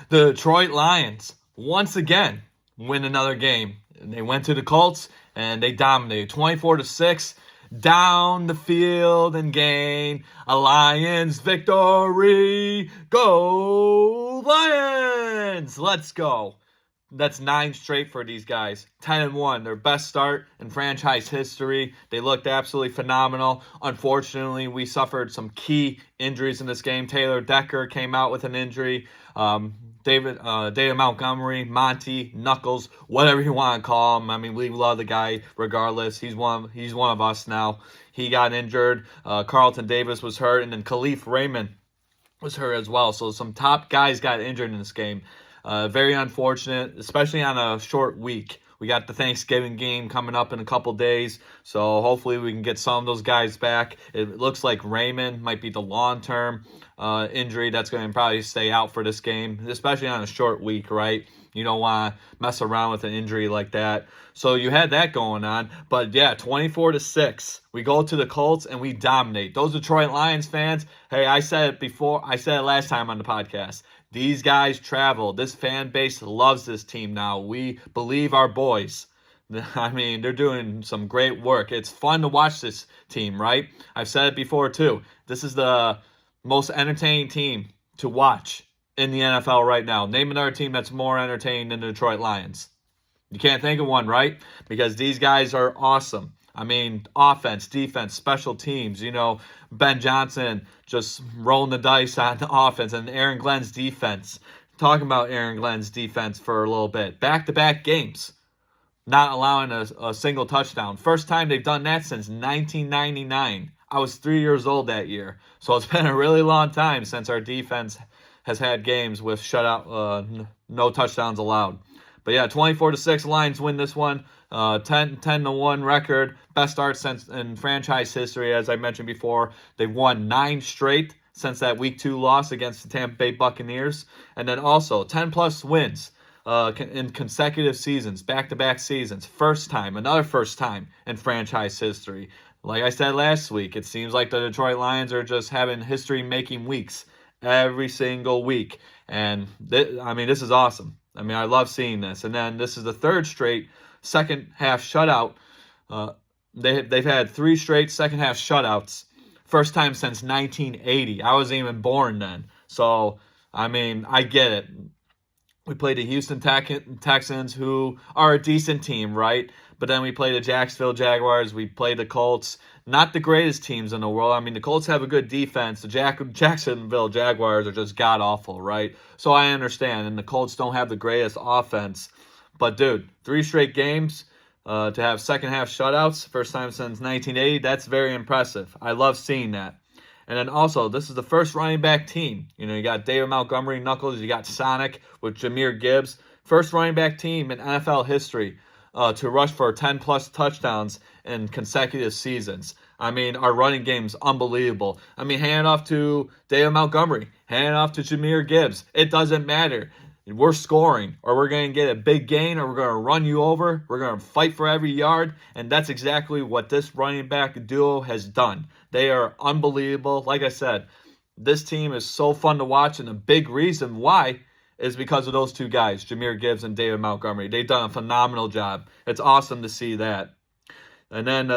The Detroit Lions once again win another game. They went to the Colts and they dominated 24-6 down the field and gain a Lions victory. Go Lions! Let's go. That's 9 straight for these guys. 10-1, their best start in franchise history. They looked absolutely phenomenal. Unfortunately, we suffered some key injuries in this game. Taylor Decker came out with an injury. David Montgomery, Monty, Knuckles, whatever you want to call him. I mean, we love the guy regardless. He's one of us now. He got injured. Carlton Davis was hurt, and then Khalif Raymond was hurt as well. So some top guys got injured in this game. Very unfortunate, especially on a short week. We got the Thanksgiving game coming up in a couple days, so hopefully we can get some of those guys back. It looks like Raymond might be the long-term injury that's going to probably stay out for this game, especially on a short week, right? You don't want to mess around with an injury like that. So you had that going on. But yeah, 24-6. We go to the Colts and we dominate. Those Detroit Lions fans, hey, I said it before. I said it last time on the podcast. These guys travel. This fan base loves this team now. We believe our boys. I mean, they're doing some great work. It's fun to watch this team, right? I've said it before, too. This is the most entertaining team to watch in the NFL right now. Name another team that's more entertaining than the Detroit Lions. You can't think of one, right? Because these guys are awesome. I mean, offense, defense, special teams. You know, Ben Johnson just rolling the dice on the offense, and Aaron Glenn's defense. Talking about Aaron Glenn's defense for a little bit. Back-to-back games, not allowing a single touchdown. First time they've done that since 1999. I was 3 years old that year. So it's been a really long time since our defense has had games with shutout, no touchdowns allowed. But yeah, 24-6 Lions win this one. 10-1 record. Best start since in franchise history, as I mentioned before. They've won 9 straight since that Week 2 loss against the Tampa Bay Buccaneers. And then also 10-plus wins in consecutive seasons, back-to-back seasons. Another first time in franchise history. Like I said last week, it seems like the Detroit Lions are just having history-making weeks every single week. And, this is awesome. I mean, I love seeing this. And then this is the third straight second-half shutout. They've had 3 straight second-half shutouts. First time since 1980. I wasn't even born then. So, I mean, I get it. We played the Houston Texans, who are a decent team, right? But then we played the Jacksonville Jaguars. We played the Colts. Not the greatest teams in the world. I mean, the Colts have a good defense. The Jacksonville Jaguars are just god-awful, right? So I understand. And the Colts don't have the greatest offense. But, dude, 3 straight games to have second-half shutouts, first time since 1980, that's very impressive. I love seeing that. And then also, this is the first running back team. You know, you got David Montgomery, Knuckles, you got Sonic with Jahmyr Gibbs. First running back team in NFL history to rush for 10-plus touchdowns in consecutive seasons. I mean, our running game's unbelievable. I mean, hand off to David Montgomery, hand off to Jahmyr Gibbs. It doesn't matter. We're scoring, or we're going to get a big gain, or we're going to run you over. We're going to fight for every yard, and that's exactly what this running back duo has done. They are unbelievable. Like I said, this team is so fun to watch, and the big reason why is because of those 2 guys, Jahmyr Gibbs and David Montgomery. They've done a phenomenal job. It's awesome to see that. And then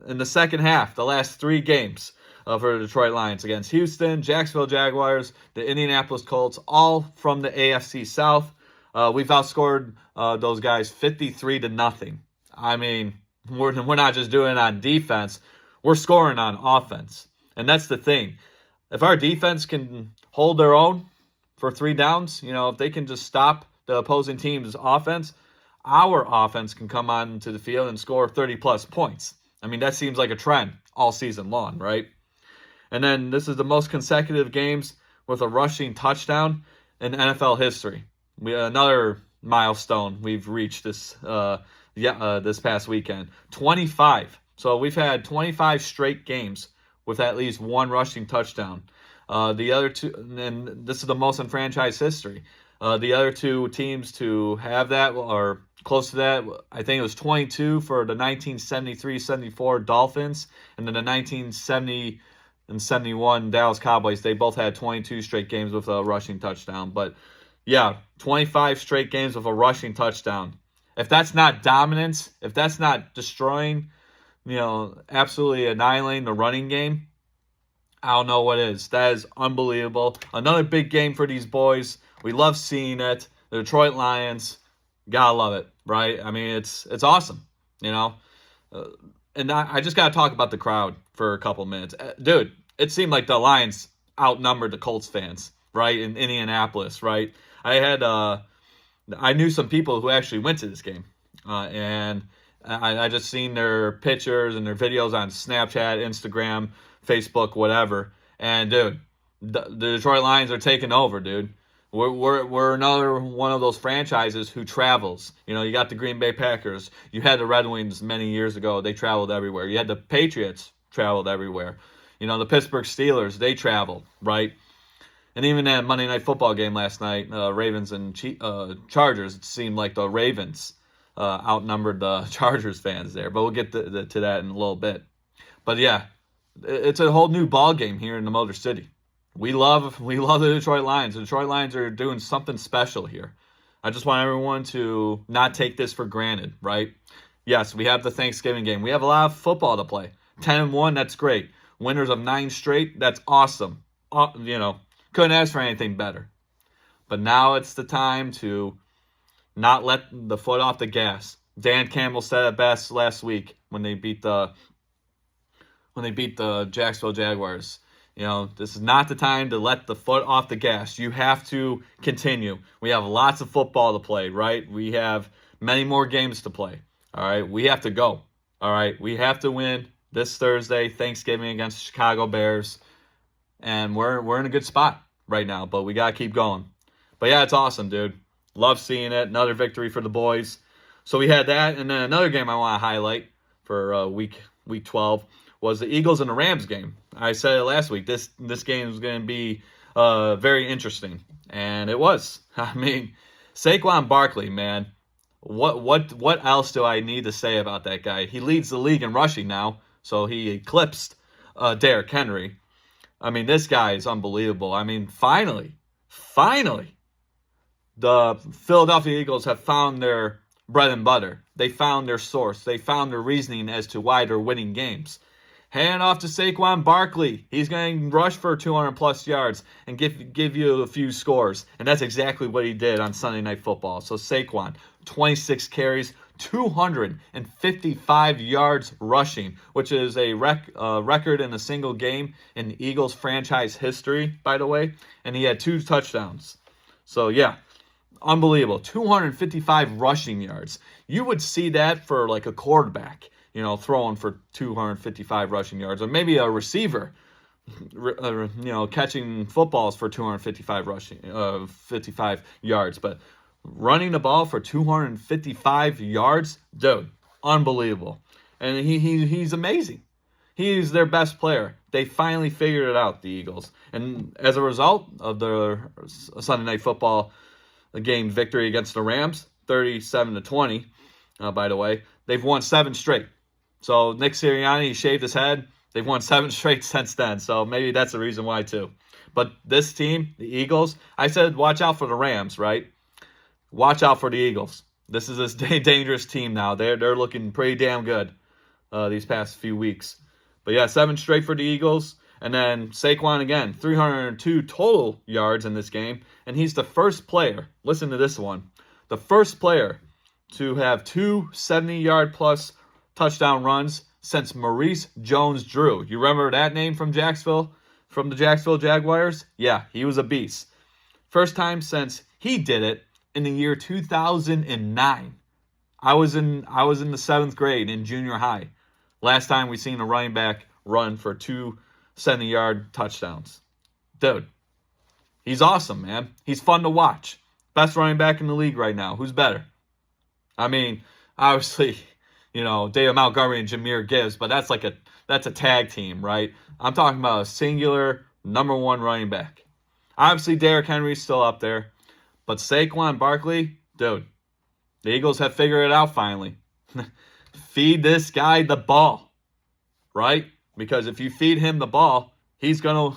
in the second half, the last 3 games, for the Detroit Lions against Houston, Jacksonville Jaguars, the Indianapolis Colts, all from the AFC South. We've outscored those guys 53-0. I mean, we're not just doing it on defense. We're scoring on offense. And that's the thing. If our defense can hold their own for 3 downs, you know, if they can just stop the opposing team's offense, our offense can come onto the field and score 30-plus points. I mean, that seems like a trend all season long, right? And then this is the most consecutive games with a rushing touchdown in NFL history. Another milestone we've reached this past weekend. 25. So we've had 25 straight games with at least 1 rushing touchdown. The other 2, and this is the most in franchise history. The other 2 teams to have that, or close to that, I think it was 22 for the 1973-74 Dolphins, and then the 1970 and 71 Dallas Cowboys. They both had 22 straight games with a rushing touchdown. But Yeah, 25 straight games of a rushing touchdown. If that's not dominance, if that's not destroying, absolutely annihilating the running game, I don't know what is. That is unbelievable. Another big game for these boys. We love seeing it. The Detroit Lions, gotta love it, right? I mean, it's awesome, you know. And I just gotta talk about the crowd for a couple minutes, dude. It seemed like the Lions outnumbered the Colts fans, right, in Indianapolis, right? I knew some people who actually went to this game, and I just seen their pictures and their videos on Snapchat, Instagram, Facebook, whatever. And dude, the Detroit Lions are taking over, dude. We're another one of those franchises who travels. You got the Green Bay Packers. You had the Red Wings many years ago. They traveled everywhere. You had the Patriots traveled everywhere. The Pittsburgh Steelers, they traveled, right? And even that Monday Night Football game last night, Ravens and Chargers, it seemed like the Ravens outnumbered the Chargers fans there. But we'll get to that in a little bit. But yeah, it's a whole new ball game here in the Motor City. We love the Detroit Lions. The Detroit Lions are doing something special here. I just want everyone to not take this for granted, right? Yes, we have the Thanksgiving game. We have a lot of football to play. 10-1, that's great. Winners of 9 straight, that's awesome. Couldn't ask for anything better. But now it's the time to not let the foot off the gas. Dan Campbell said it best last week when they beat the Jacksonville Jaguars. This is not the time to let the foot off the gas. You have to continue. We have lots of football to play, right? We have many more games to play. All right, we have to go. All right, we have to win this Thursday, Thanksgiving against the Chicago Bears, and we're in a good spot right now. But we gotta keep going. But yeah, it's awesome, dude. Love seeing it. Another victory for the boys. So we had that, and then another game I want to highlight for week 12 was the Eagles and the Rams game. I said it last week. This game is going to be very interesting, and it was. I mean, Saquon Barkley, man. What else do I need to say about that guy? He leads the league in rushing now, so he eclipsed Derrick Henry. I mean, this guy is unbelievable. I mean, finally, the Philadelphia Eagles have found their bread and butter. They found their source. They found their reasoning as to why they're winning games. Hand off to Saquon Barkley. He's going to rush for 200-plus yards and give you a few scores. And that's exactly what he did on Sunday Night Football. So Saquon, 26 carries, 255 yards rushing, which is a record in a single game in Eagles franchise history, by the way. And he had 2 touchdowns. So, yeah, unbelievable. 255 rushing yards. You would see that for like a quarterback, throwing for 255 rushing yards, or maybe a receiver, catching footballs for 55 yards. But running the ball for 255 yards, dude, unbelievable. And he's amazing. He's their best player. They finally figured it out, the Eagles. And as a result of their Sunday Night Football game victory against the Rams, 37-20, by the way, they've won 7 straight. So Nick Sirianni, he shaved his head. They've won 7 straight since then. So maybe that's the reason why too. But this team, the Eagles, I said watch out for the Rams, right? Watch out for the Eagles. This is a dangerous team now. They're looking pretty damn good these past few weeks. But yeah, 7 straight for the Eagles. And then Saquon again, 302 total yards in this game. And he's the first player, listen to this one, the first player to have 2 70-yard-plus touchdown runs since Maurice Jones-Drew. You remember that name from Jacksonville, from the Jacksonville Jaguars? Yeah, he was a beast. First time since he did it in the year 2009. I was in the 7th grade in junior high. Last time we seen a running back run for 2 70-yard touchdowns. Dude, he's awesome, man. He's fun to watch. Best running back in the league right now. Who's better? I mean, obviously, David Montgomery and Jahmyr Gibbs, but that's a tag team, right? I'm talking about a singular number 1 running back. Obviously, Derrick Henry's still up there, but Saquon Barkley, dude, the Eagles have figured it out finally. Feed this guy the ball, right? Because if you feed him the ball, he's gonna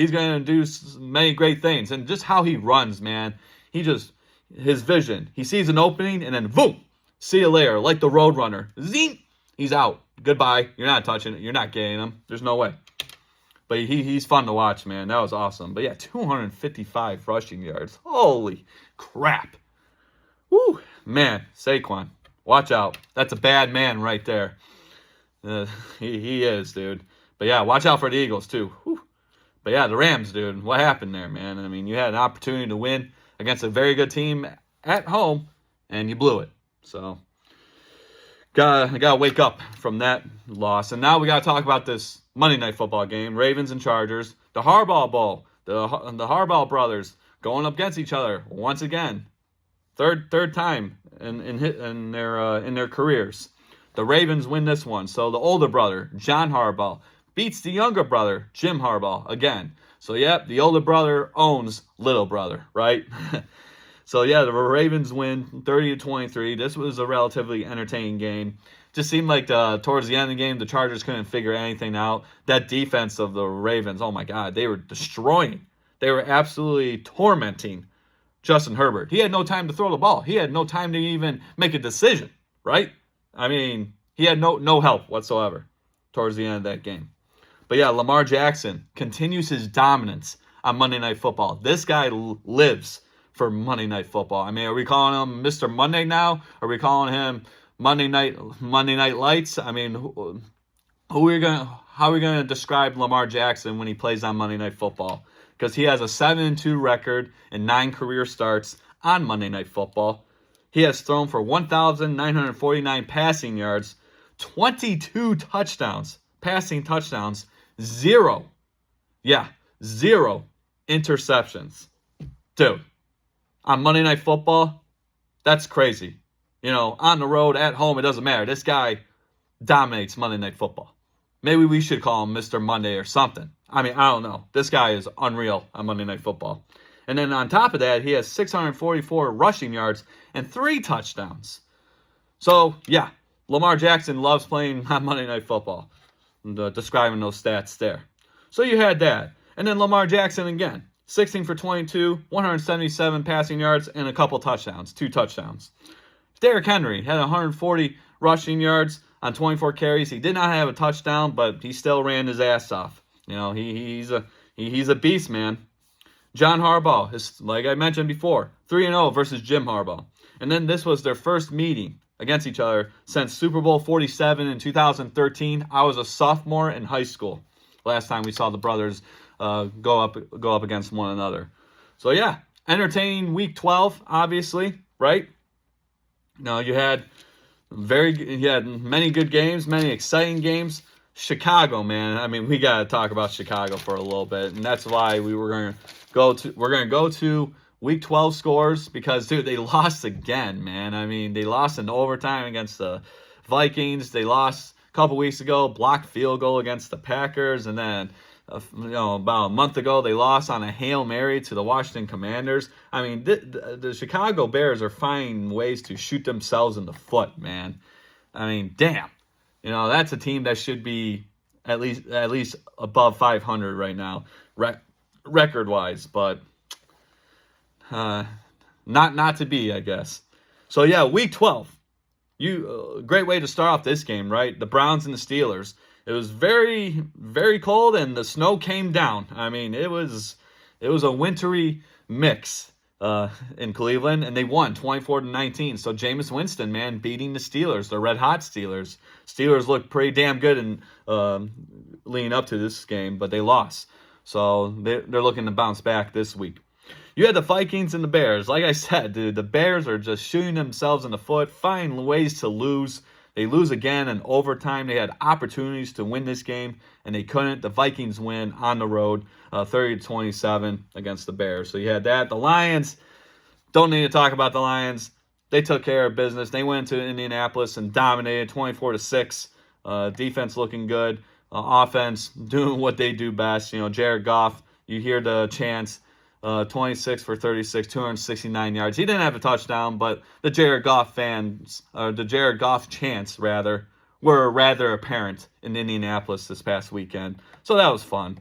He's going to do many great things. And just how he runs, man. His vision. He sees an opening and then boom, see you later. Like the Roadrunner. Zing, he's out. Goodbye. You're not touching it. You're not getting him. There's no way. But he's fun to watch, man. That was awesome. But yeah, 255 rushing yards. Holy crap. Woo, man, Saquon. Watch out. That's a bad man right there. He is, dude. But yeah, watch out for the Eagles, too. Whew. But yeah, the Rams, dude. What happened there, man? I mean, you had an opportunity to win against a very good team at home, and you blew it. So, gotta wake up from that loss. And now we gotta talk about this Monday Night Football game. Ravens and Chargers. The Harbaugh Bowl. The Harbaugh brothers going up against each other once again. Third time in their careers. The Ravens win this one. So the older brother, John Harbaugh, beats the younger brother, Jim Harbaugh, again. So, yep, the older brother owns little brother, right? So, yeah, the Ravens win 30-23. This was a relatively entertaining game. Just seemed like towards the end of the game, the Chargers couldn't figure anything out. That defense of the Ravens, oh, my God, they were destroying. They were absolutely tormenting Justin Herbert. He had no time to throw the ball. He had no time to even make a decision, right? I mean, he had no help whatsoever towards the end of that game. But yeah, Lamar Jackson continues his dominance on Monday Night Football. This guy lives for Monday Night Football. I mean, are we calling him Mr. Monday now? Are we calling him Monday Night Lights? I mean, how are we gonna describe Lamar Jackson when he plays on Monday Night Football? Because he has a 7-2 record and 9 career starts on Monday Night Football. He has thrown for 1,949 passing yards, 22 touchdowns, passing touchdowns, 0 interceptions. Dude, on Monday Night Football, that's crazy. You know, on the road, at home, it doesn't matter. This guy dominates Monday Night Football. Maybe we should call him Mr. Monday or something. I mean, I don't know. This guy is unreal on Monday Night Football. And then on top of that, he has 644 rushing yards and 3 touchdowns. So, yeah, Lamar Jackson loves playing on Monday Night Football. Describing those stats there. So you had that. And then Lamar Jackson again. 16 for 22, 177 passing yards, and a couple touchdowns. 2 touchdowns. Derrick Henry had 140 rushing yards on 24 carries. He did not have a touchdown, but he still ran his ass off. You know, he's a beast, man. John Harbaugh is, like I mentioned before, 3-0 versus Jim Harbaugh. And then this was their first meeting against each other since Super Bowl 47 in 2013. I was a sophomore in high school last time we saw the brothers go up against one another. So yeah, entertaining week 12, obviously, right? Now you had many good games, many exciting games. Chicago, man. I mean, we gotta talk about Chicago for a little bit, and that's why we're gonna go to week 12 scores because, dude, they lost again, man. I mean, they lost in overtime against the Vikings. They lost a couple weeks ago, blocked field goal against the Packers, and then about a month ago they lost on a Hail Mary to the Washington Commanders. I mean, the Chicago Bears are finding ways to shoot themselves in the foot, man. I mean, damn. You know, that's a team that should be at least above 500 right now, record-wise, but not to be, I guess. So yeah, week 12. Great way to start off this game, right? The Browns and the Steelers. It was very, very cold, and the snow came down. I mean, it was a wintry mix in Cleveland, and they won 24-19. So Jameis Winston, man, beating the Steelers, the red hot Steelers. Steelers looked pretty damn good in leading up to this game, but they lost. So they're looking to bounce back this week. You had the Vikings and the Bears. Like I said, dude, the Bears are just shooting themselves in the foot, finding ways to lose. They lose again in overtime. They had opportunities to win this game, and they couldn't. The Vikings win on the road, 30-27 against the Bears. So you had that. The Lions, don't need to talk about the Lions. They took care of business. They went to Indianapolis and dominated 24-6. Defense looking good. Offense doing what they do best. You know, Jared Goff, you hear the chants. 26 for 36, 269 yards. He didn't have a touchdown, but the Jared Goff chants, were rather apparent in Indianapolis this past weekend. So that was fun.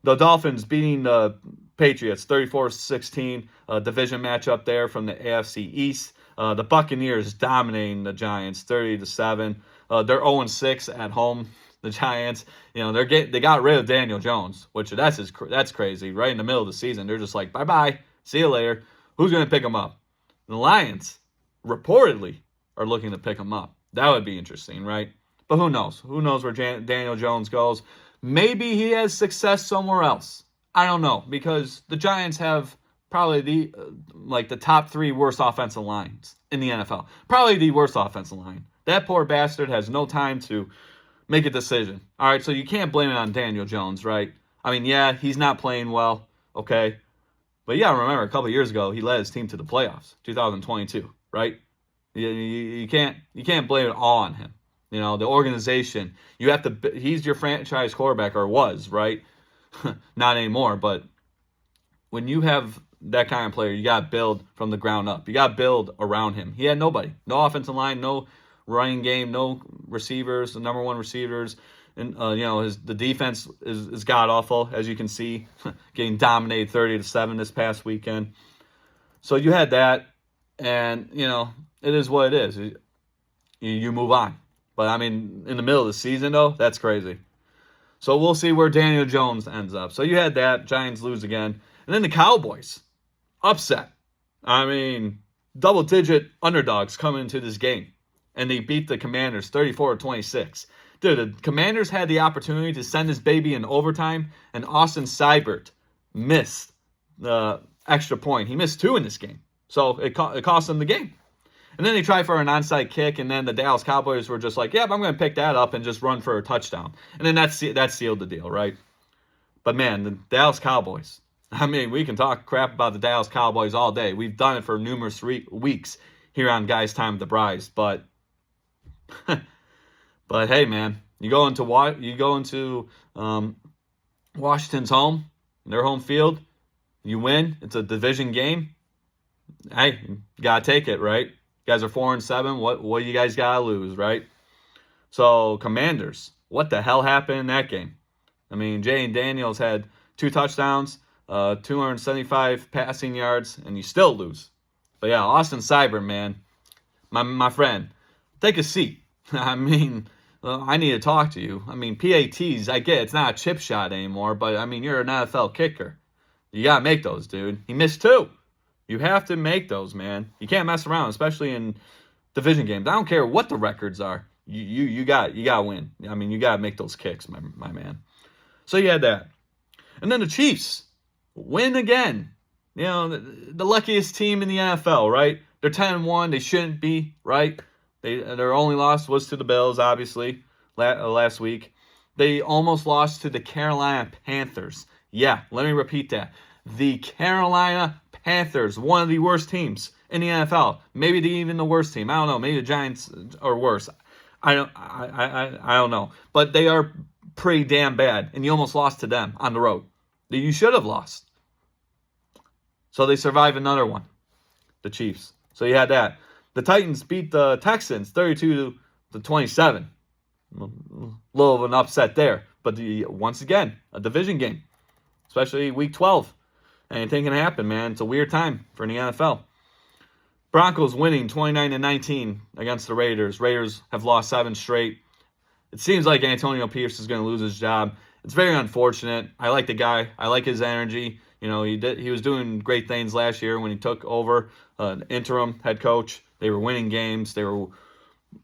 The Dolphins beating the Patriots 34-16, division matchup there from the AFC East. The Buccaneers dominating the Giants 30-7. They're 0-6 at home. The Giants, they got rid of Daniel Jones, which that's crazy. Right in the middle of the season, they're just like, bye-bye, see you later. Who's going to pick him up? The Lions reportedly are looking to pick him up. That would be interesting, right? But who knows? Who knows where Daniel Jones goes? Maybe he has success somewhere else. I don't know, because the Giants have probably the top 3 worst offensive lines in the NFL. Probably the worst offensive line. That poor bastard has no time to make a decision. All right, so you can't blame it on Daniel Jones, right? I mean, yeah, he's not playing well, okay? But yeah, remember a couple of years ago, he led his team to the playoffs, 2022, right? You can't blame it all on him. The organization, he's your franchise quarterback, or was, right? Not anymore, but when you have that kind of player, you got to build from the ground up. You got to build around him. He had nobody. No offensive line, no running game, no receivers, the number 1 receivers. And, the defense is god-awful, as you can see, getting dominated 30-7 this past weekend. So you had that, and, it is what it is. You move on. But, I mean, in the middle of the season, though, that's crazy. So we'll see where Daniel Jones ends up. So you had that. Giants lose again. And then the Cowboys. Upset. I mean, double-digit underdogs coming into this game. And they beat the Commanders 34-26. Dude, the Commanders had the opportunity to send this baby in overtime, and Austin Seibert missed the extra point. He missed 2 in this game. So it cost them the game. And then they tried for an onside kick, and then the Dallas Cowboys were just like, yep, I'm going to pick that up and just run for a touchdown. And then that sealed the deal, right? But, man, the Dallas Cowboys. I mean, we can talk crap about the Dallas Cowboys all day. We've done it for numerous weeks here on Guys Time with the Bryce. But, but hey, man, you go into Washington's home, their home field, you win. It's a division game. Hey, you got to take it, right? You guys are 4-7. What do you guys got to lose, right? So, Commanders, what the hell happened in that game? I mean, Jayden Daniels had 2 touchdowns, 275 passing yards, and you still lose. But yeah, Austin Seibert, man, my friend, take a seat. I mean, I need to talk to you. I mean, PATs, I get it's not a chip shot anymore, but I mean, you're an NFL kicker. You got to make those, dude. He missed 2. You have to make those, man. You can't mess around, especially in division games. I don't care what the records are. You got to win. I mean, you got to make those kicks, my man. So you had that. And then the Chiefs win again. The luckiest team in the NFL, right? They're 10-1. They shouldn't be, right? Their only loss was to the Bills, obviously, last week. They almost lost to the Carolina Panthers. Yeah, let me repeat that. The Carolina Panthers, one of the worst teams in the NFL. Maybe even the worst team. I don't know. Maybe the Giants are worse. I don't know. But they are pretty damn bad, and you almost lost to them on the road. You should have lost. So they survive another one, the Chiefs. So you had that. The Titans beat the Texans 32-27. A little of an upset there. But once again, a division game, especially Week 12. Anything can happen, man. It's a weird time for the NFL. Broncos winning 29-19 against the Raiders. Raiders have lost 7 straight. It seems like Antonio Pierce is going to lose his job. It's very unfortunate. I like the guy. I like his energy. He was doing great things last year when he took over interim head coach. They were winning games. They were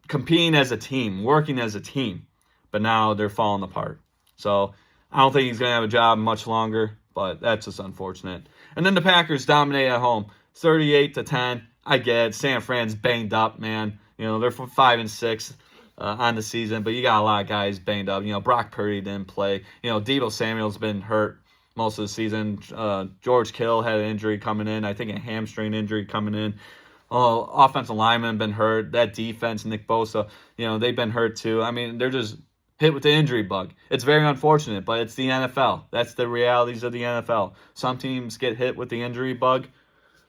competing as a team, working as a team. But now they're falling apart. So I don't think he's going to have a job much longer. But that's just unfortunate. And then the Packers dominate at home, 38-10. I get it. San Fran's banged up, man. They're 5-6 on the season, but you got a lot of guys banged up. Brock Purdy didn't play. Deebo Samuel's been hurt most of the season. George Kittle had an injury coming in. I think a hamstring injury coming in. Offensive linemen been hurt. That defense, Nick Bosa, they've been hurt too. I mean, they're just hit with the injury bug. It's very unfortunate, but it's the NFL. That's the realities of the NFL. Some teams get hit with the injury bug.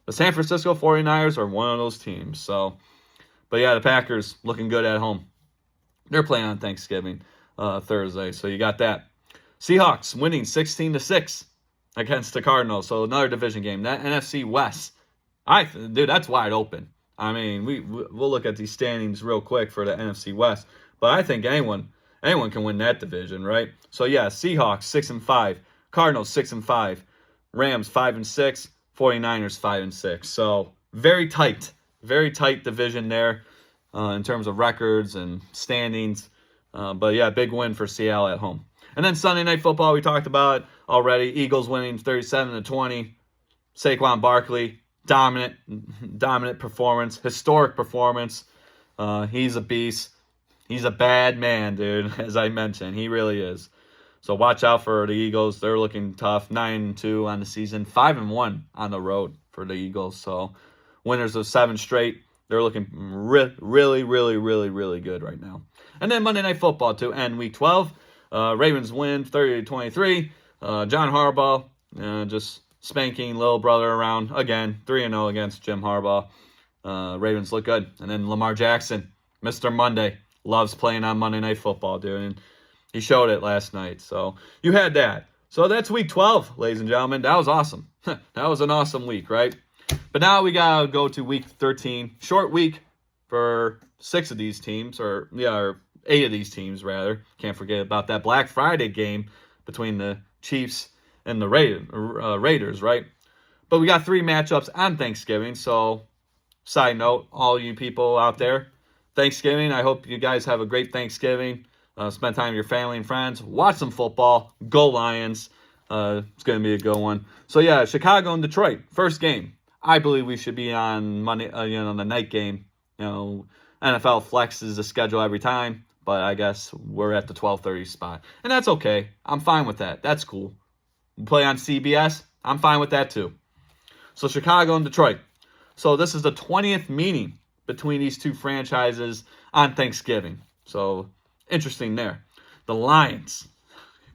The San Francisco 49ers are one of those teams. But yeah, the Packers looking good at home. They're playing on Thanksgiving, Thursday, so you got that. Seahawks winning 16-6 against the Cardinals. So another division game. That NFC West, dude, that's wide open. I mean, we'll look at these standings real quick for the NFC West, but I think anyone can win that division, right? So yeah, Seahawks 6-5, Cardinals 6-5, Rams 5-6, 49ers 5-6. So very tight division there in terms of records and standings. But yeah, big win for Seattle at home. And then Sunday Night Football, we talked about already. Eagles winning 37-20. Saquon Barkley, dominant performance, historic performance. He's a beast. He's a bad man, dude, as I mentioned. He really is. So watch out for the Eagles. They're looking tough. 9-2 on the season. 5-1 on the road for the Eagles. So winners of 7 straight. They're looking really good right now. And then Monday Night Football to end Week 12. Ravens win 30-23. John Harbaugh just spanking little brother around again. 3-0 against Jim Harbaugh. Ravens look good. And then Lamar Jackson, Mr. Monday, loves playing on Monday Night Football, dude. And he showed it last night. So you had that. So that's Week 12, ladies and gentlemen. That was awesome. That was an awesome week, right? But now we got to go to Week 13. Short week for 6 of these teams, or 8 of these teams, rather. Can't forget about that Black Friday game between the Chiefs and the Raiders, right? But we got 3 matchups on Thanksgiving. So, side note, all you people out there, Thanksgiving, I hope you guys have a great Thanksgiving. Spend time with your family and friends. Watch some football. Go Lions. It's going to be a good one. So, yeah, Chicago and Detroit. First game. I believe we should be on Monday, on the night game. NFL flexes the schedule every time, but I guess we're at the 12:30 spot. And that's okay. I'm fine with that. That's cool. We play on CBS. I'm fine with that too. So Chicago and Detroit. So this is the 20th meeting between these two franchises on Thanksgiving. So interesting there. The Lions.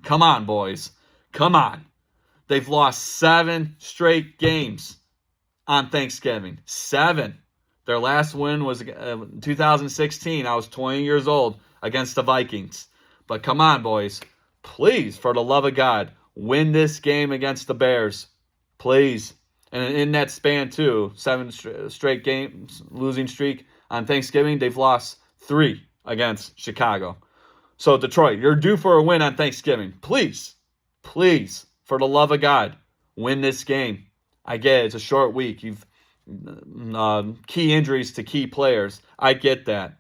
Come on, boys. Come on. They've lost 7 straight games on Thanksgiving. 7. Their last win was 2016. I was 20 years old against the Vikings. But come on, boys. Please, for the love of God, win this game against the Bears. Please. And in that span, too, 7 straight games, losing streak on Thanksgiving, they've lost 3 against Chicago. So, Detroit, you're due for a win on Thanksgiving. Please, for the love of God, win this game. I get it. It's a short week. You've key injuries to key players. I get that.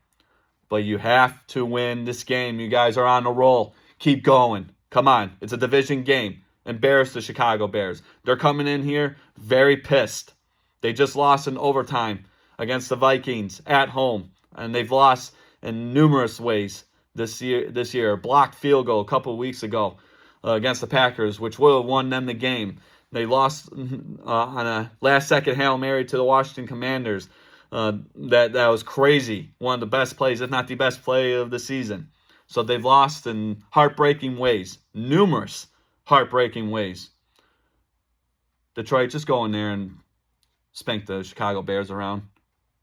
But you have to win this game. You guys are on a roll. Keep going. Come on. It's a division game. Embarrass the Chicago Bears. They're coming in here very pissed. They just lost in overtime against the Vikings at home. And they've lost in numerous ways this year. Blocked field goal a couple of weeks ago against the Packers, which would have won them the game. They lost on a last-second Hail Mary to the Washington Commanders. That was crazy. One of the best plays, if not the best play of the season. So they've lost in heartbreaking ways. Numerous heartbreaking ways. Detroit, just go in there and spank the Chicago Bears around.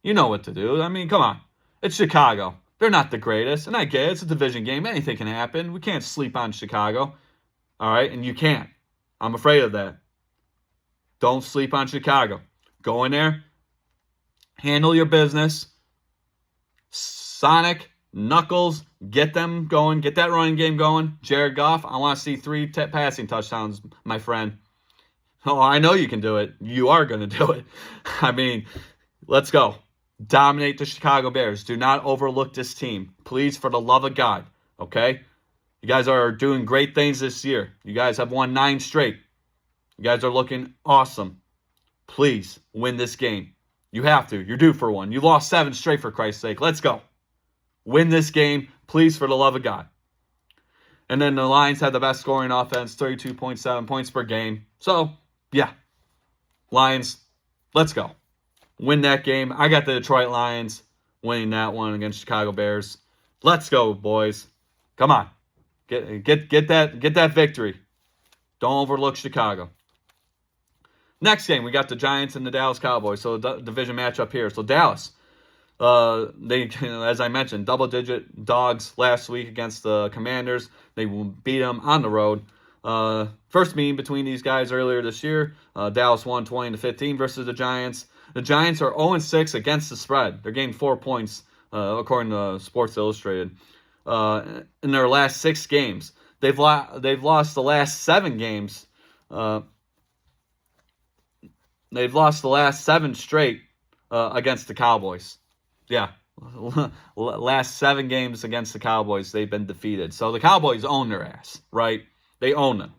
You know what to do. I mean, come on. It's Chicago. They're not the greatest. And I get it. It's a division game. Anything can happen. We can't sleep on Chicago. All right? And you can't. I'm afraid of that. Don't sleep on Chicago. Go in there. Handle your business. Sonic, Knuckles, get them going. Get that running game going. Jared Goff, I want to see 3 passing touchdowns, my friend. Oh, I know you can do it. You are going to do it. I mean, let's go. Dominate the Chicago Bears. Do not overlook this team. Please, for the love of God. Okay? You guys are doing great things this year. You guys have won 9 straight. You guys are looking awesome. Please win this game. You have to. You're due for one. You lost 7 straight, for Christ's sake. Let's go. Win this game, please, for the love of God. And then the Lions had the best scoring offense, 32.7 points per game. So, yeah. Lions, let's go. Win that game. I got the Detroit Lions winning that one against Chicago Bears. Let's go, boys. Come on. Get that victory. Don't overlook Chicago. Next game, we got the Giants and the Dallas Cowboys. So the division matchup here. So Dallas, They, as I mentioned, double-digit dogs last week against the Commanders. They beat them on the road. First meeting between these guys earlier this year, Dallas won 20-15 versus the Giants. The Giants are 0-6 against the spread. They're getting 4 points, according to Sports Illustrated. In their last 6 games, they've lost the last 7 games. They've lost the last 7 straight against the Cowboys. Yeah, last 7 games against the Cowboys, they've been defeated. So the Cowboys own their ass, right? They own them.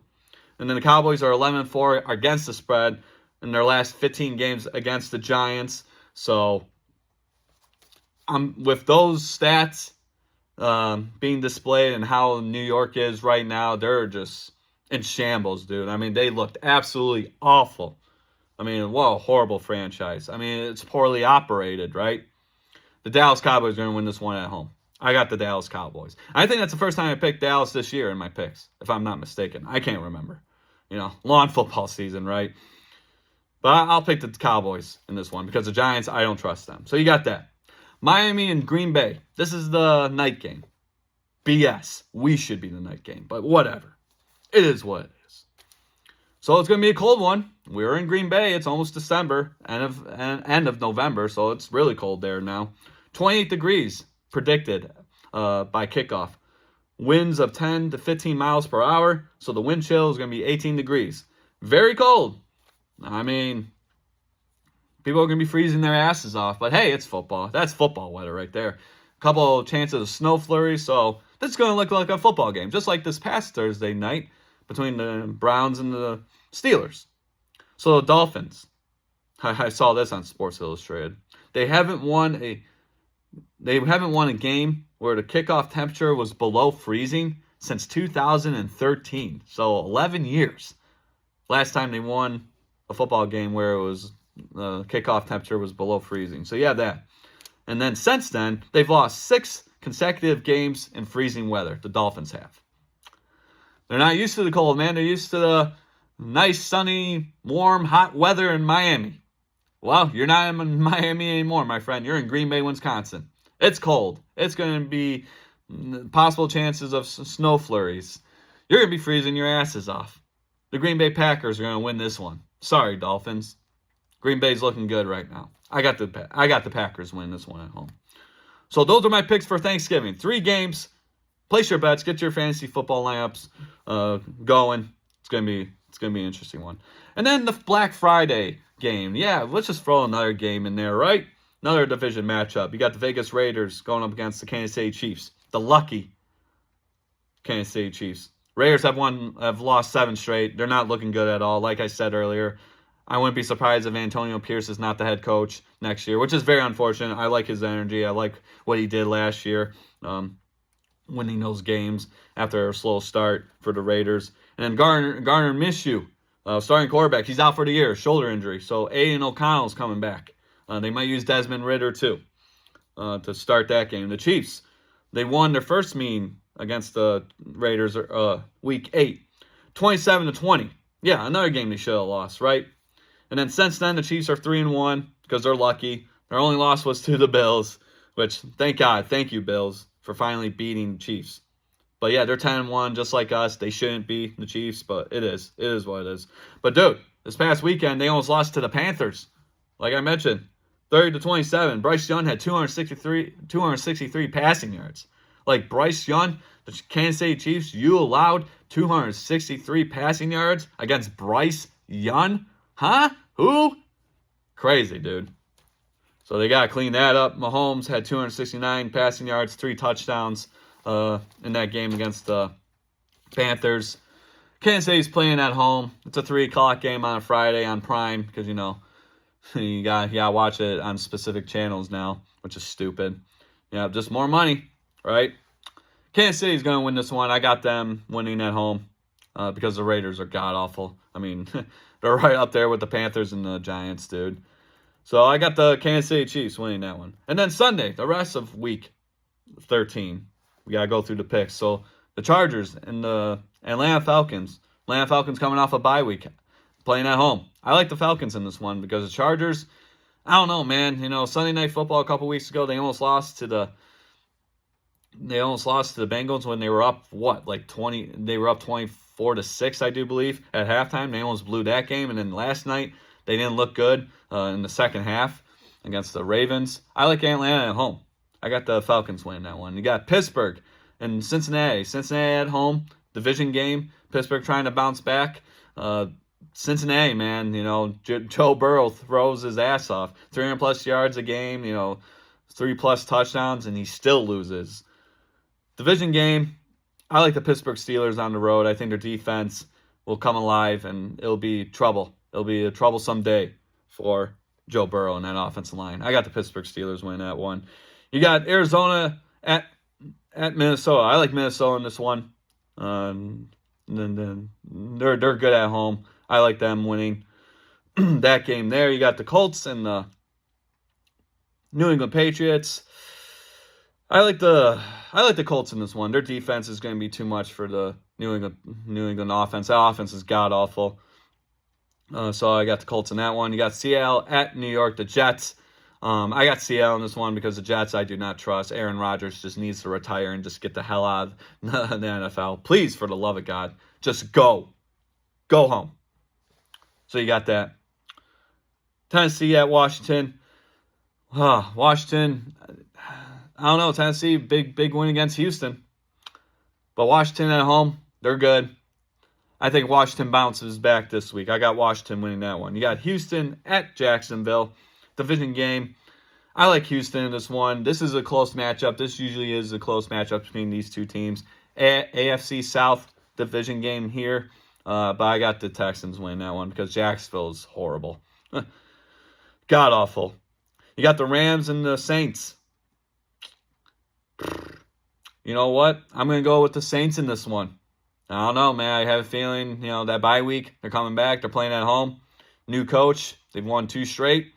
And then the Cowboys are 11-4 against the spread in their last 15 games against the Giants. So with those stats being displayed and how New York is right now, they're just in shambles, dude. I mean, they looked absolutely awful. I mean, what a horrible franchise. I mean, it's poorly operated, right? The Dallas Cowboys are going to win this one at home. I got the Dallas Cowboys. I think that's the first time I picked Dallas this year in my picks, if I'm not mistaken. I can't remember. Long football season, right? But I'll pick the Cowboys in this one because the Giants, I don't trust them. So you got that. Miami and Green Bay. This is the night game. BS. We should be the night game, but whatever. It is what it is. So it's going to be a cold one. We're in Green Bay. It's almost December, end of November, so it's really cold there now. 28 degrees predicted by kickoff. Winds of 10 to 15 miles per hour, so the wind chill is going to be 18 degrees. Very cold. I mean, people are going to be freezing their asses off, but hey, it's football. That's football weather right there. A couple chances of snow flurries, so this is going to look like a football game, just like this past Thursday night between the Browns and the Steelers. So the Dolphins, I saw this on Sports Illustrated. They haven't won a game where the kickoff temperature was below freezing since 2013. So 11 years. Last time they won a football game where it was kickoff temperature was below freezing. So you have that. And then since then, they've lost 6 consecutive games in freezing weather. The Dolphins have. They're not used to the cold, man. They're used to the nice, sunny, warm, hot weather in Miami. Well, you're not in Miami anymore, my friend. You're in Green Bay, Wisconsin. It's cold. It's going to be possible chances of snow flurries. You're going to be freezing your asses off. The Green Bay Packers are going to win this one. Sorry, Dolphins. Green Bay's looking good right now. I got the Packers win this one at home. So those are my picks for Thanksgiving. 3 games. Place your bets. Get your fantasy football lineups going. It's gonna be an interesting one. And then the Black Friday game. Yeah, let's just throw another game in there, right? Another division matchup. You got the Vegas Raiders going up against the Kansas City Chiefs. The lucky Kansas City Chiefs. Raiders have lost 7 straight. They're not looking good at all. Like I said earlier, I wouldn't be surprised if Antonio Pierce is not the head coach next year, which is very unfortunate. I like his energy. I like what he did last year, winning those games after a slow start for the Raiders. And then Gardner Minshew, starting quarterback, he's out for the year, shoulder injury. So Aiden O'Connell's coming back. They might use Desmond Ridder too to start that game. The Chiefs, they won their first meeting against the Raiders week 8, 27-20. Yeah, another game they should have lost, right? And then since then, the Chiefs are 3-1 because they're lucky. Their only loss was to the Bills, which, thank God, thank you, Bills, for finally beating the Chiefs. But yeah, they're 10-1 just like us. They shouldn't be the Chiefs, but it is. It is what it is. But dude, this past weekend, they almost lost to the Panthers. Like I mentioned, 30-27. Bryce Young had 263 passing yards. Like Bryce Young, the Kansas City Chiefs, you allowed 263 passing yards against Bryce Young? Huh? Who? Crazy, dude. So they got to clean that up. Mahomes had 269 passing yards, 3 touchdowns in that game against the Panthers. Kansas City's playing at home. It's a 3 o'clock game on a Friday on Prime because, you got to watch it on specific channels now, which is stupid. Just more money, right? Kansas City's going to win this one. I got them winning at home because the Raiders are god-awful. I mean, they're right up there with the Panthers and the Giants, dude. So I got the Kansas City Chiefs winning that one. And then Sunday, the rest of week 13, we got to go through the picks. So the Chargers and the Atlanta Falcons. Coming off a bye week, playing at home. I like the Falcons in this one because the Chargers, I don't know, man. Sunday Night Football a couple weeks ago, they almost lost to the Bengals when they were up, like 20, they were up 24-6, I do believe, at halftime. They almost blew that game. And then last night, they didn't look good in the second half against the Ravens. I like Atlanta at home. I got the Falcons winning that one. You got Pittsburgh and Cincinnati. Cincinnati at home, division game. Pittsburgh trying to bounce back. Cincinnati, man, Joe Burrow throws his ass off. 300-plus yards a game, 3+ touchdowns, and he still loses. Division game, I like the Pittsburgh Steelers on the road. I think their defense will come alive, and it'll be trouble. It'll be a troublesome day for Joe Burrow and that offensive line. I got the Pittsburgh Steelers winning that one. You got Arizona at Minnesota. I like Minnesota in this one. They're good at home. I like them winning that game there. You got the Colts and the New England Patriots. I like the Colts in this one. Their defense is going to be too much for the New England offense. That offense is god awful. So I got the Colts in that one. You got Seattle at New York, the Jets. I got Seattle in this one because the Jets I do not trust. Aaron Rodgers just needs to retire and just get the hell out of the NFL. Please, for the love of God, just go home. So you got that. Tennessee at Washington. Washington, I don't know. Tennessee, big win against Houston. But Washington at home, they're good. I think Washington bounces back this week. I got Washington winning that one. You got Houston at Jacksonville. Division game. I like Houston in this one. This is a close matchup. This usually is a close matchup between these two teams. AFC South division game here. But I got the Texans winning that one because Jacksonville is horrible. God awful. You got the Rams and the Saints. You know what? I'm going to go with the Saints in this one. I don't know, man. I have a feeling, that bye week, they're coming back. They're playing at home. New coach. They've won 2 straight.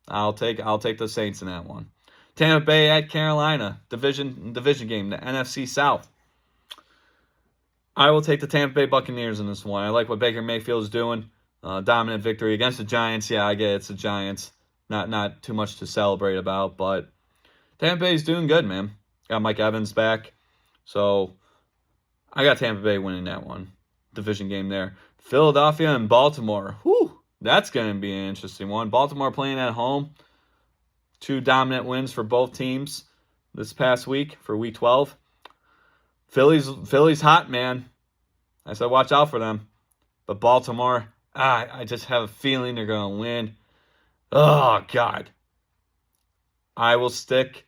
I'll take the Saints in that one. Tampa Bay at Carolina. Division game, the NFC South. I will take the Tampa Bay Buccaneers in this one. I like what Baker Mayfield is doing. Dominant victory against the Giants. Yeah, I get it. It's the Giants. Not too much to celebrate about, but Tampa Bay's doing good, man. Got Mike Evans back. So I got Tampa Bay winning that one. Division game there. Philadelphia and Baltimore. Whew, that's going to be an interesting one. Baltimore playing at home. 2 dominant wins for both teams this past week for Week 12. Philly's hot, man. I said watch out for them. But Baltimore, I just have a feeling they're going to win. Oh, God. I will stick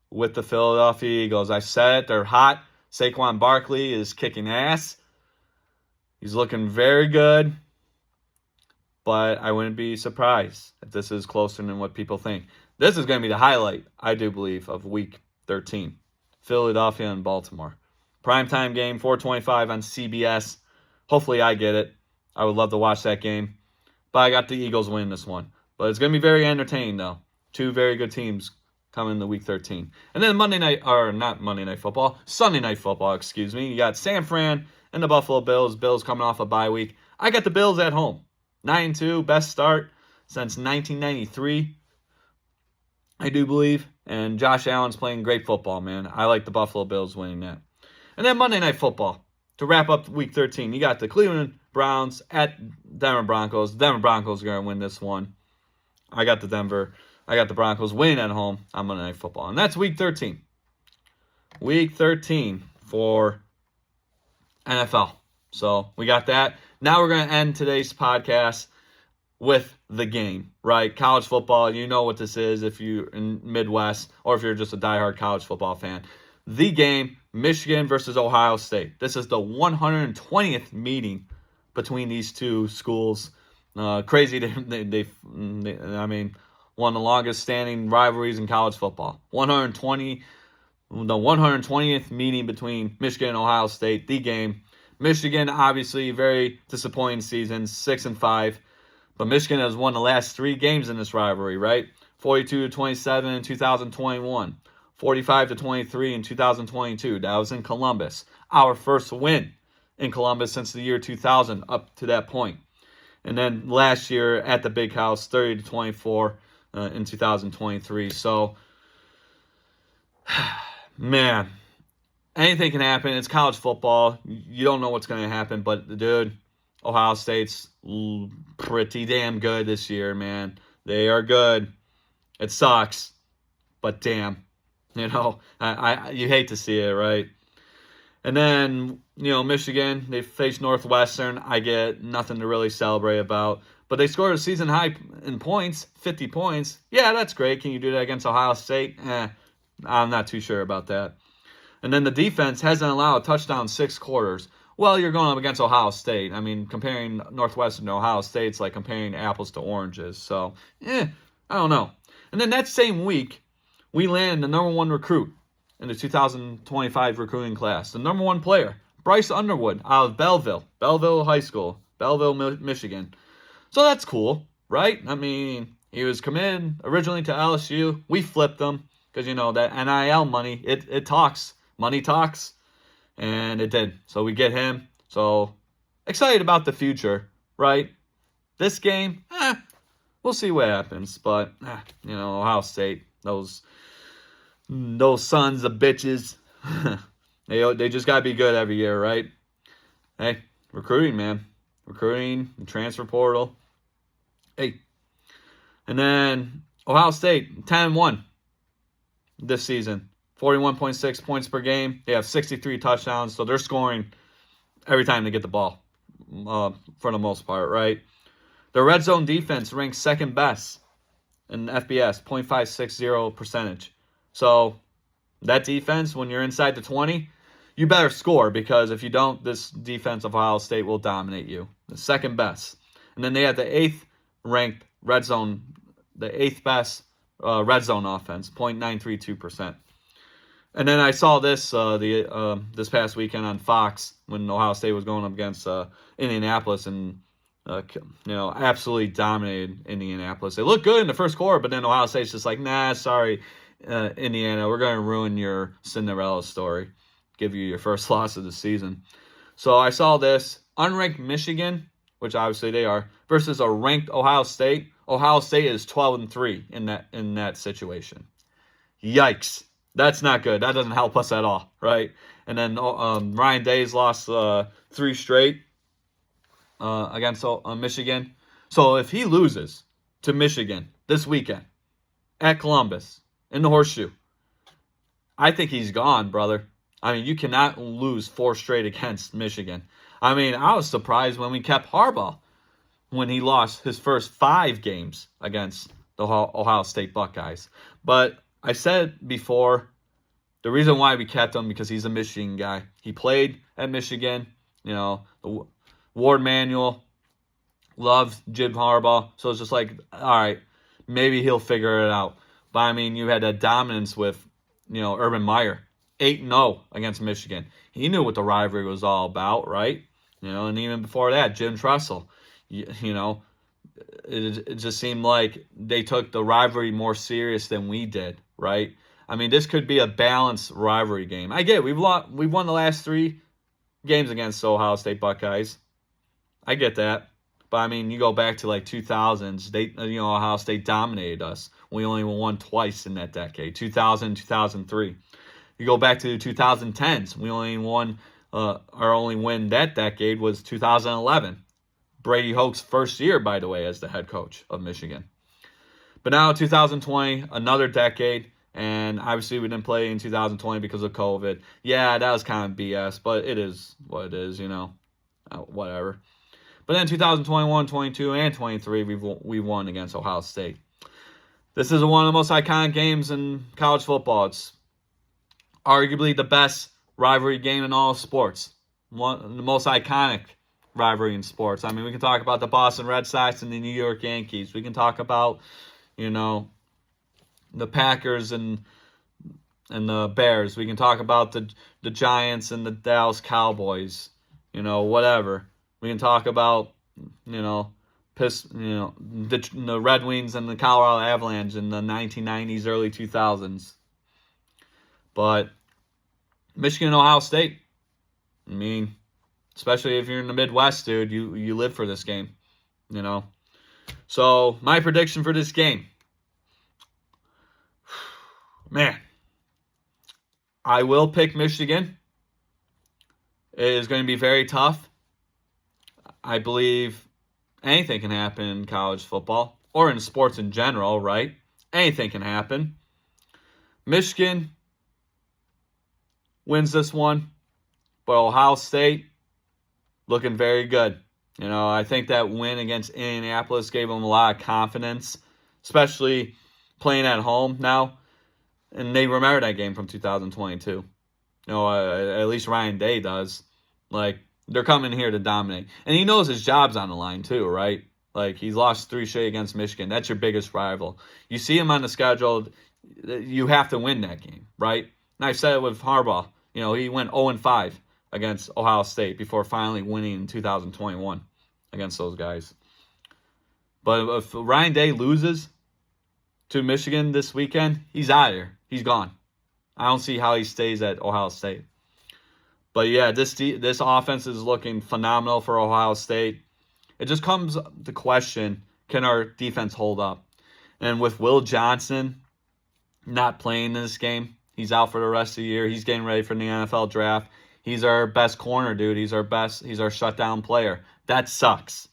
with the Philadelphia Eagles. I said it. They're hot. Saquon Barkley is kicking ass. He's looking very good. But I wouldn't be surprised if this is closer than what people think. This is going to be the highlight, I do believe, of Week 13. Philadelphia and Baltimore. Primetime game, 4:25 on CBS. Hopefully I get it. I would love to watch that game. But I got the Eagles winning this one. But it's going to be very entertaining, though. 2 very good teams coming to Week 13. And then Sunday Night Football, excuse me. You got San Fran and the Buffalo Bills. Bills coming off a bye week. I got the Bills at home. 9-2, best start since 1993, I do believe. And Josh Allen's playing great football, man. I like the Buffalo Bills winning that. And then Monday Night Football. To wrap up Week 13, you got the Cleveland Browns at Denver Broncos. Denver Broncos are going to win this one. I got the Broncos winning at home on Monday Night Football. And that's Week 13. Week 13 for NFL. So we got that. Now we're going to end today's podcast with the game, right? College football, you know what this is if you're in Midwest or if you're just a diehard college football fan. The game, Michigan versus Ohio State. This is the 120th meeting between these two schools. Crazy. I mean, one of the longest standing rivalries in college football. The 120th meeting between Michigan and Ohio State. The game. Michigan, obviously, very disappointing season, 6-5. But Michigan has won the last 3 games in this rivalry, right? 42-27 in 2021. 45-23 in 2022. That was in Columbus. Our first win in Columbus since the year 2000 up to that point. And then last year at the Big House, 30-24 in 2023. So, man, anything can happen. It's college football. You don't know what's going to happen. But, dude, Ohio State's pretty damn good this year, man. They are good. It sucks, but damn. You hate to see it, right? And then, Michigan, they faced Northwestern. I get nothing to really celebrate about. But they scored a season high in points, 50 points. Yeah, that's great. Can you do that against Ohio State? I'm not too sure about that. And then the defense hasn't allowed a touchdown in 6 quarters. Well, you're going up against Ohio State. I mean, comparing Northwestern to Ohio State, it's like comparing apples to oranges. So, I don't know. And then that same week, we landed the number 1 recruit in the 2025 recruiting class. The number 1 player, Bryce Underwood, out of Belleville High School, Belleville, Michigan. So that's cool, right? I mean, he was committed originally to LSU. We flipped him because, that NIL money, it talks. Money talks. And it did. So we get him. So excited about the future, right? This game, we'll see what happens. But, Ohio State, those sons of bitches, they just got to be good every year, right? Hey, recruiting, man. Recruiting, transfer portal. Hey. And then Ohio State, 10-1 this season. 41.6 points per game. They have 63 touchdowns, so they're scoring every time they get the ball, for the most part, right? Their red zone defense ranks second best in FBS, .560 percentage. So that defense, when you're inside the 20, you better score, because if you don't, this defense of Ohio State will dominate you. The second best. And then they have the 8th ranked red zone, the 8th best red zone offense, .932%. And then I saw this this past weekend on Fox when Ohio State was going up against Indianapolis, and absolutely dominated Indianapolis. They looked good in the first quarter, but then Ohio State's just like, nah, sorry, Indiana, we're going to ruin your Cinderella story, give you your first loss of the season. So I saw this unranked Michigan, which obviously they are, versus a ranked Ohio State. Ohio State is 12-3 in that situation. Yikes. That's not good. That doesn't help us at all, right? And then Ryan Day's lost 3 straight against Michigan. So if he loses to Michigan this weekend at Columbus in the Horseshoe, I think he's gone, brother. I mean, you cannot lose 4 straight against Michigan. I mean, I was surprised when we kept Harbaugh when he lost his first 5 games against the Ohio State Buckeyes. But I said before, the reason why we kept him, because he's a Michigan guy. He played at Michigan. Ward Manuel loved Jim Harbaugh. So it's just like, all right, maybe he'll figure it out. But, I mean, you had that dominance with, Urban Meyer. 8-0 against Michigan. He knew what the rivalry was all about, right? And even before that, Jim Tressel. It just seemed like they took the rivalry more serious than we did, right? I mean, this could be a balanced rivalry game. I get it. We've won the last 3 games against the Ohio State Buckeyes. I get that. But, I mean, you go back to, 2000s. Ohio State dominated us. We only won twice in that decade, 2000, 2003. You go back to the 2010s. We only won, our only win that decade was 2011. Brady Hoke's first year, by the way, as the head coach of Michigan. But now 2020, another decade, and obviously we didn't play in 2020 because of COVID. Yeah, that was kind of BS, but it is what it is, whatever. But then 2021, 22, and 23, we won against Ohio State. This is one of the most iconic games in college football. It's arguably the best rivalry game in all of sports. The most iconic rivalry in sports. I mean, we can talk about the Boston Red Sox and the New York Yankees. We can talk about, the Packers and the Bears. We can talk about the Giants and the Dallas Cowboys. Whatever. We can talk about, the Red Wings and the Colorado Avalanche in the 1990s, early 2000s. But Michigan and Ohio State, I mean, especially if you're in the Midwest, dude, you live for this game, So my prediction for this game, Man, I will pick Michigan. It is going to be very tough. I believe anything can happen in college football or in sports in general, right? Anything can happen. Michigan wins this one, but Ohio State looking very good. I think that win against Indianapolis gave them a lot of confidence, especially playing at home now. And they remember that game from 2022. At least Ryan Day does. Like, they're coming here to dominate. And he knows his job's on the line too, right? Like, he's lost 3 straight against Michigan. That's your biggest rival. You see him on the schedule, you have to win that game, right? And I said it with Harbaugh. He went 0-5 against Ohio State before finally winning in 2021 against those guys. But if Ryan Day loses to Michigan this weekend, he's out of here. He's gone. I don't see how he stays at Ohio State. But yeah, this offense is looking phenomenal for Ohio State. It just comes to question, can our defense hold up? And with Will Johnson not playing this game, he's out for the rest of the year. He's getting ready for the NFL draft. He's our best corner, dude. He's our shutdown player. That sucks.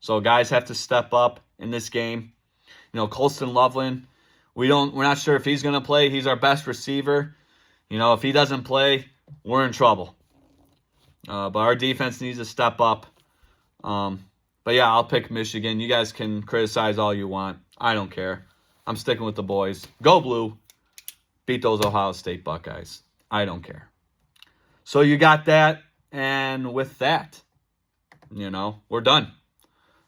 So guys have to step up in this game. Colston Loveland, we're not sure if he's going to play. He's our best receiver. If he doesn't play, we're in trouble. But our defense needs to step up. But yeah, I'll pick Michigan. You guys can criticize all you want. I don't care. I'm sticking with the boys. Go Blue. Beat those Ohio State Buckeyes. I don't care. So you got that. And with that, we're done.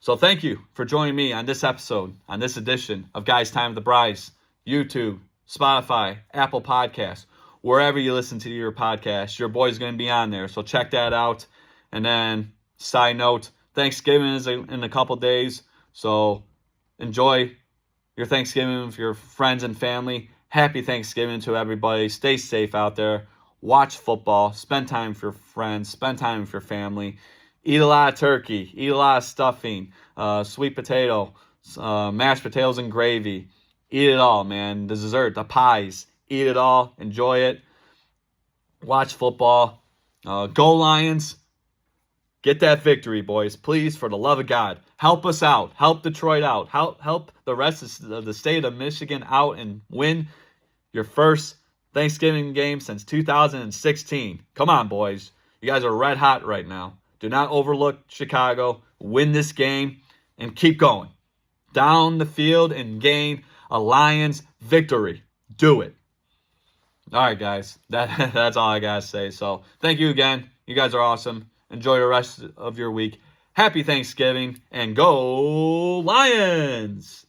So thank you for joining me on this episode, on this edition of Guys Time of the Brides, YouTube, Spotify, Apple Podcasts, wherever you listen to your podcast. Your boy's going to be on there, so check that out. And then, side note, Thanksgiving is in a couple days, so enjoy your Thanksgiving with your friends and family. Happy Thanksgiving to everybody. Stay safe out there. Watch football. Spend time with your friends. Spend time with your family. Eat a lot of turkey. Eat a lot of stuffing. Sweet potato. Mashed potatoes and gravy. Eat it all, man. The dessert. The pies. Eat it all. Enjoy it. Watch football. Go Lions. Get that victory, boys. Please, for the love of God. Help us out. Help Detroit out. Help the rest of the state of Michigan out and win your first Thanksgiving game since 2016. Come on, boys. You guys are red hot right now. Do not overlook Chicago. Win this game and keep going. Down the field and gain a Lions victory. Do it. All right, guys. That's all I got to say. So thank you again. You guys are awesome. Enjoy the rest of your week. Happy Thanksgiving and go Lions!